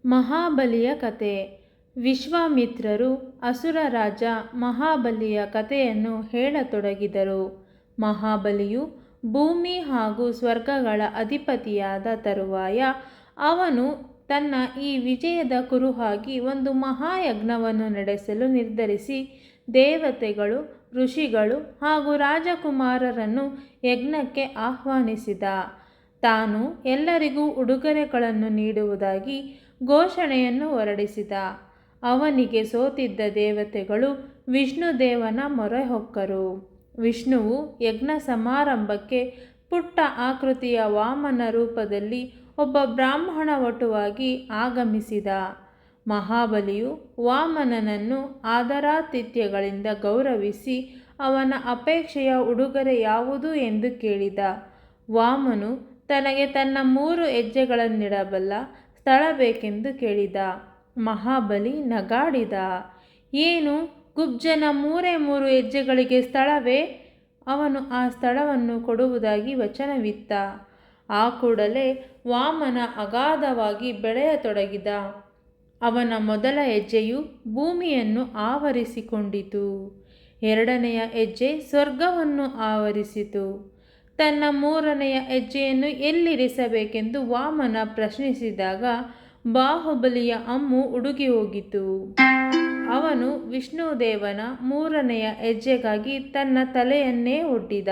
ಮಹಾಬಲಿಯ ಕತೆ. ವಿಶ್ವಾಮಿತ್ರರು ಅಸುರ ರಾಜ ಮಹಾಬಲಿಯ ಕಥೆಯನ್ನು ಹೇಳತೊಡಗಿದರು. ಮಹಾಬಲಿಯು ಭೂಮಿ ಹಾಗೂ ಸ್ವರ್ಗಗಳ ಅಧಿಪತಿಯಾದ ತರುವಾಯ ಅವನು ತನ್ನ ಈ ವಿಜಯದ ಕುರುಹಾಗಿ ಒಂದು ಮಹಾಯಜ್ಞವನ್ನು ನಡೆಸಲು ನಿರ್ಧರಿಸಿ ದೇವತೆಗಳು, ಋಷಿಗಳು ಹಾಗೂ ರಾಜಕುಮಾರರನ್ನು ಯಜ್ಞಕ್ಕೆ ಆಹ್ವಾನಿಸಿದ. ತಾನು ಎಲ್ಲರಿಗೂ ಉಡುಗೊರೆಗಳನ್ನು ನೀಡುವುದಾಗಿ ಘೋಷಣೆಯನ್ನು ಹೊರಡಿಸಿದ. ಅವನಿಗೆ ಸೋತಿದ್ದ ದೇವತೆಗಳು ವಿಷ್ಣುದೇವನ ಮೊರೆ ಹೊಕ್ಕರು. ವಿಷ್ಣುವು ಯಜ್ಞ ಸಮಾರಂಭಕ್ಕೆ ಪುಟ್ಟ ಆಕೃತಿಯ ವಾಮನ ರೂಪದಲ್ಲಿ ಒಬ್ಬ ಬ್ರಾಹ್ಮಣ ವಟುವಾಗಿ ಆಗಮಿಸಿದ. ಮಹಾಬಲಿಯು ವಾಮನನನ್ನು ಆದರಾತಿಥ್ಯಗಳಿಂದ ಗೌರವಿಸಿ ಅವನ ಅಪೇಕ್ಷೆಯ ಉಡುಗೊರೆ ಯಾವುದು ಎಂದು ಕೇಳಿದ. ವಾಮನು ತನಗೆ ತನ್ನ 3 ಹೆಜ್ಜೆಗಳನ್ನಿಡಬಲ್ಲ ಸ್ಥಳ ಬೇಕೆಂದು ಕೇಳಿದ. ಮಹಾಬಲಿ ನಗಾಡಿದ. ಏನು, ಕುಬ್ಜನ 3 ಹೆಜ್ಜೆಗಳಿಗೆ ಸ್ಥಳವೇ? ಅವನು ಆ ಸ್ಥಳವನ್ನು ಕೊಡುವುದಾಗಿ ವಚನವಿತ್ತ. ಆ ಕೂಡಲೇ ವಾಮನ ಅಗಾಧವಾಗಿ ಬೆಳೆಯತೊಡಗಿದ. ಅವನ ಮೊದಲ ಹೆಜ್ಜೆಯು ಭೂಮಿಯನ್ನು ಆವರಿಸಿಕೊಂಡಿತು. 2ನೆಯ ಹೆಜ್ಜೆ ಸ್ವರ್ಗವನ್ನು ಆವರಿಸಿತು. ತನ್ನ 3ನೆಯ ಹೆಜ್ಜೆಯನ್ನು ಎಲ್ಲಿರಿಸಬೇಕೆಂದು ವಾಮನ ಪ್ರಶ್ನಿಸಿದಾಗ ಬಾಹುಬಲಿಯ ಹಮ್ಮು ಉಡುಗಿ ಹೋಗಿತು. ಅವನು ವಿಷ್ಣುದೇವನ 3ನೆಯ ಹೆಜ್ಜೆಗಾಗಿ ತನ್ನ ತಲೆಯನ್ನೇ ಒಡ್ಡಿದ.